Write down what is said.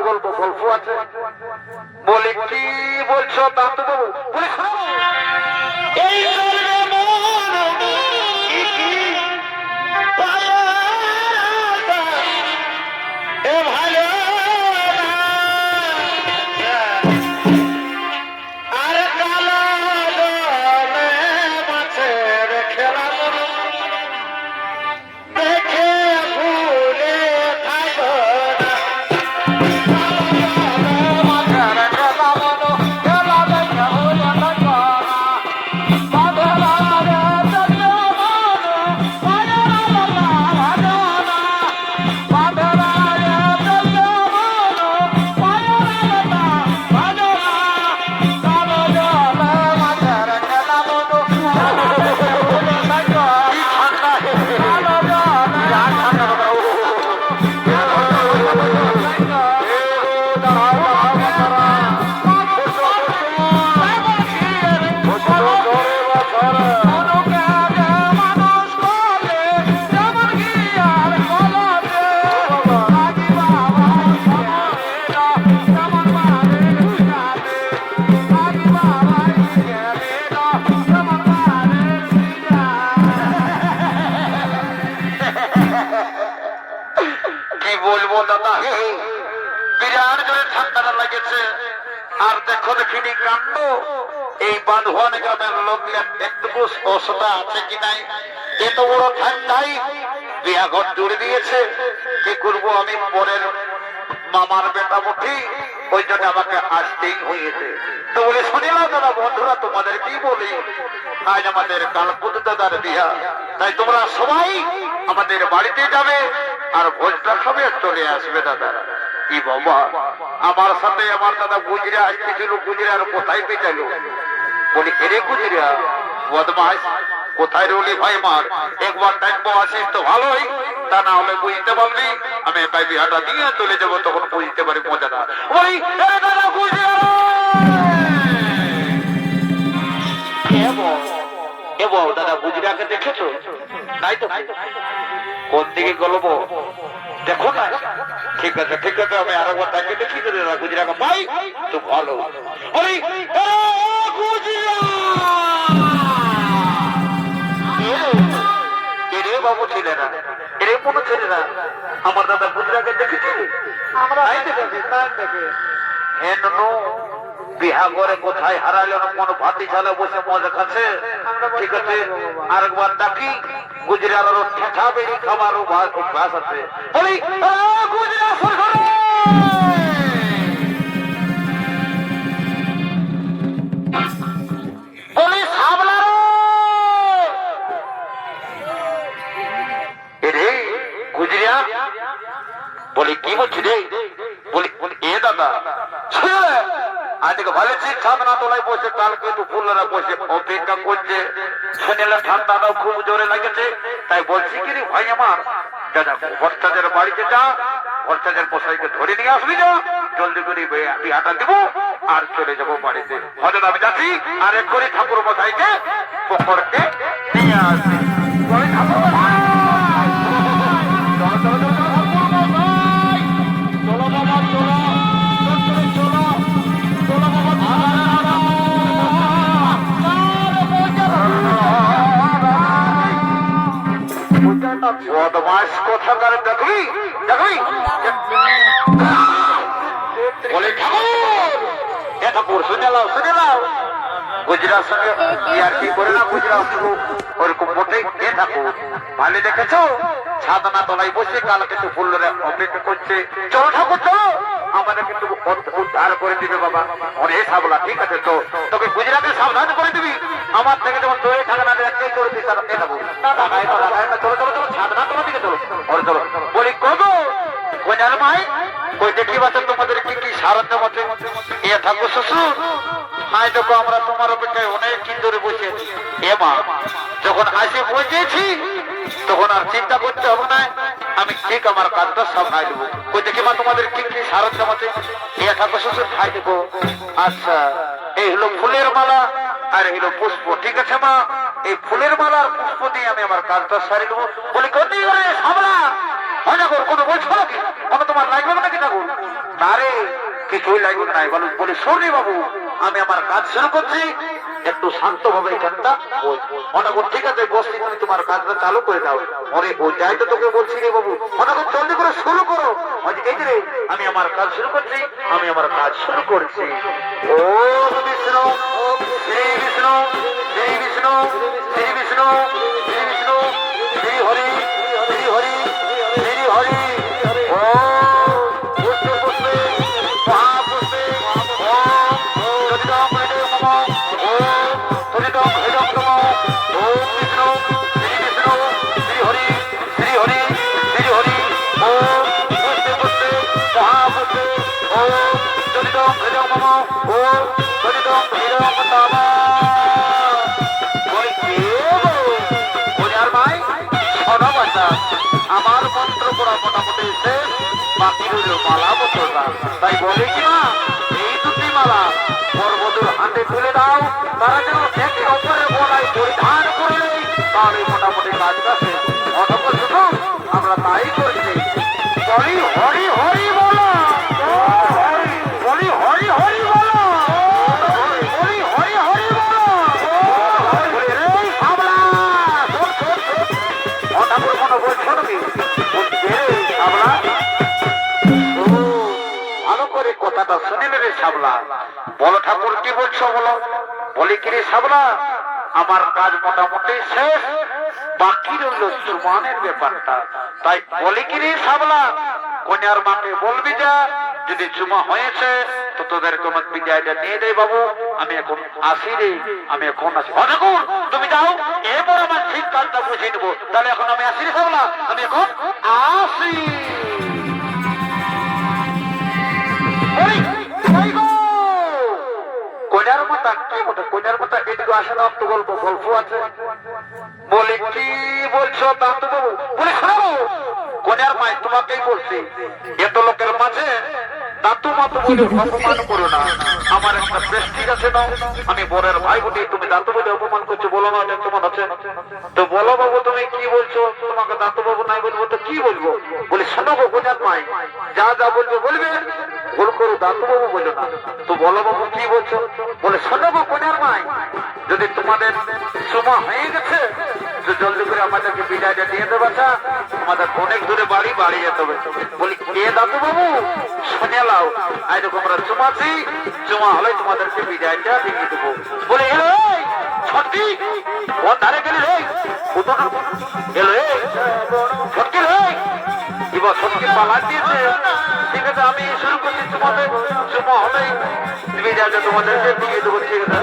গল্প গল্প আছে। বলে কি বলছো দাদু বাবু? বলে এই আর দেখো দেখিনি কাণ্ড। এই বাঁধওয়ান গ্রামের লোকগুলা একটুকু অসতা আছে কি নাই? এত বড় ঠান্ডাই বিয়াঘর জুড়ে দিয়েছে। কি করবো আমি? পরের মামার বেটা মুঠি, ওই জন্য আমাকে আসতেই হয়েছে। তো বলে শুনিলাম দাদা বন্ধুরা, তোমাদের কি বলি, আজ আমাদের কালপুত দাদার বিয়া, তাই তোমরা সবাই আমাদের বাড়িতে যাবে আর ভোজটা খাবে আর চলে আসবে দাদারা। কি বাবা, আমার সাথে আমার দাদা গুজরা আসতেছিল। গুজরা আর কোথায় পেটালো? বলি এরে গুজরা বদমাস, কোথায় রলি ভাই মার? একবার ডাকবো আসিস তো ভালোই, তা না হলে বুঝতে পারবি আমি একাই বিহাটা দিয়ে চলে যাবো, তখন বুঝতে পারি মজাটা। ওই দাদা গুজরা দাদা গুজরাকে দেখেছো? তাই তো, কোন দিকে গল্প দেখো না? ঠিক আছে ঠিক আছে, আমি আরেকবার তাকে দেখি তো দাদা গুজরাকে পাই তো ভালো। বাবু ছেলেরা, এরে কোনো ছেলেরা আমার দাদা গুজরাকে দেখেছি? বিহা করে কোথায় হারাইল না? কোন ভাতি ছালে বসে মজা খাচ্ছে। ঠিক আছে, আরেকবার ডাকি। গুজরার ঠেঠা বেরি খাবার অভ্যাস আছে। বলি কি বলছি রে? বলি এ দাদা আজকে ভালো ঠিক ছাদনা তোলায় বসে, কালকে তো ফুলরা বসে অপেক্ষা করছে। শুনিলে ঠান্ডাটাও খুব জোরে লাগেছে, তাই বলছি কি রে ভাই আমার, দাদা ভরসাদের বাড়িতে যা, ভরসাদের মশাইকে ধরে নিয়ে আসবি, যা জলদি করে বিহাটা দিব আর চলে যাবো বাড়িতে। হঠাৎ আমি যাচ্ছি আর এক করে ঠাকুর মশাইকে পকড়কে নিয়ে আসবি। বদমাস কোথাকার দেখবি দেখবি বলে ঠাকুর, এ ঠাকুর শুনে লাও শুনে লাও। গুজরার সঙ্গে ইয়ার কি করে না, গুজরা ওরকম মোটেই। এ ঠাকুর ভালো দেখেছো? ছাদনা তলায় বসে কালকে তো ফুলরে অপেক্ষা করছে। চলো ঠাকুর চলো, আমাদের কিন্তু উদ্ধার করে দিবে বাবা। অনেক সাবলা, ঠিক আছে তো, তোকে গুজরাটে সাবধান করে দিবি। আমার থেকে যেমন দৌড়ে থাকে না, একটাই করে দিস। চলো চলো চলো, ছাদনা তোমার দিকে চলো। চলো বলি কবো কোনার মাই ওই দেখি বাচ্চা তোমাদের কি কি সারণ্য মতে। এ ঠাকুর শ্বশুর, হাই দেখো আমরা তোমার অপেক্ষায় অনেক দিন ধরে বসে আছি। এ মা, যখন আসে পৌঁছেছি তখন আর চিন্তা করতে হবে না, আমি ঠিক আমার কাজটা সামলাই দেবো। ওই দেখি মা তোমাদের কি কি সারণ্য মতে। এ ঠাকুর শ্বশুর, হাই দেখো। আচ্ছা, এই হলো ফুলের মালা আর হলো পুষ্প। ঠিক আছে মা, এই ফুলের মালা আর পুষ্প দিয়ে আমি আমার কাজটা সারি দেবো। বলি কোন দিকে সামলা হয় ঠাকুর কোনো বলছো নাকি কোনো তোমার লাগবে নাকি ঠাকুর? না রে কিছুই লাগবে না। বলে শোনে বাবু আমি আমার কাজ শুরু করছি, একটু শান্ত ভাবে এখানটা মনে কর। ঠিক আছে বসছি, তুমি তোমার কাজটা চালু করে দাও। ওরে ওইটাই তো তোকে বলছি রে বাবু, মনে কর জলদি করে শুরু করো। এই যে রে আমি আমার কাজ শুরু করছি, আমি আমার কাজ শুরু করছি। ও বিষ্ণু শ্রী বিষ্ণু শ্রী বিষ্ণু শ্রী বিষ্ণু শ্রী বিষ্ণু শ্রী হরি শ্রী হরি শ্রী হরি। ও পুষ্পে পুষ্পে মহাপুষ্পে ওম সদিদম হৃদয় নমঃ ওম সদিদম হৃদয় নমঃ ওম বিষ্ণু শ্রী বিষ্ণু শ্রী হরি শ্রী হরি শ্রী হরি। ওম পুষ্পে পুষ্পে মহাপুষ্পে ওম সদিদম হৃদয় নমঃ ওম সদিদম হৃদয় নমঃ। আমার মন্ত্র পড়া মোটামুটি শেষ, বাকি রইল মালা বদলটা। তাই বলে কি না এই দুটি মালা পর্বতের হাতে তুলে দাও, তারা যেন একে অপরের গলায় পরিধান করে নেই, তাহলে মোটামুটি কাজটা শেষ। অতপর শুধু আমরা তাই করছি। বলি হরি হরি বলো, বলি হরি হরি বলো, বলি হরি হরি বলো। ঠাকুর কোনো বলছো নাকি? ভালো করে কথাটা শুনিলে রে সাবলা। বলো ঠাকুর কি বলছো বলো। বলি কি রে সাবলা আমার কাজ মোটামুটি শেষ, বাকি রইল সুমানের ব্যাপারটা। তাই বলি কি রে সাবলা কন্যার মাকে বলবি যা, যদি জুমা হয়েছে তো তোদের কোন বিদায়টা নিয়ে দেয় বাবু। আমি এখন আসি রে, আমি এখন আসি। ঠাকুর তুমি যাও, এরপর আমার ঠিক কাজটা বুঝিয়ে নেবো। তাহলে এখন আমি আসি রে সাবলা, আমি এখন আসি। কন্যার মাতা কি কথা, কন্যার মাতা এদিকে আসে না, তো গল্প গল্প আছে। বলে কি বলছো দাদু বাবু? বলে শোনো কন্যার মাই তোমাকেই বলছি, এত লোকের মাঝে দাদু মাতু বলে অপমান করো না। আমার একটা প্রেস্টিজ আছে না, আমি বরের ভাই বটে, তুমি দাদু বলে অপমান করছো, বলো না এটা তোমার আছে। তো বলো বাবু তুমি কি বলছো, তোমাকে দাদু বাবু নাই বলবো তো কি বলবো? বলে শোনো গো কন্যার মাই, যা যা বলবে বলবে, ভুল করো দাদু বাবু বলো না। তো বলো বাবু কি বলছো? বলে শোনো গো কন্যার মাই, যদি তোমাদের সময় হয়ে গেছে তো জলদি করে আমাদেরকে বিদায়টা দিয়ে দেবে। আমাদের অনেক দূরে বাড়ি, বাড়ি যেতে হবে। বলি এ দাদু বাবু শুনে লাও, আজ আমরা চুমাছি, চুমা হলে তোমাদেরকে বিদায়টা দিয়ে দেবো। বলে এলো ছটকি ও ধারে গেলি রে, এলো ছটকি রে, এবার ছটকি পালা দিয়েছে। ঠিক আছে আমি শুরু করছি, তোমাদের চুমা হলেই বিদায়টা তোমাদেরকে দিয়ে দেবো। ঠিক আছে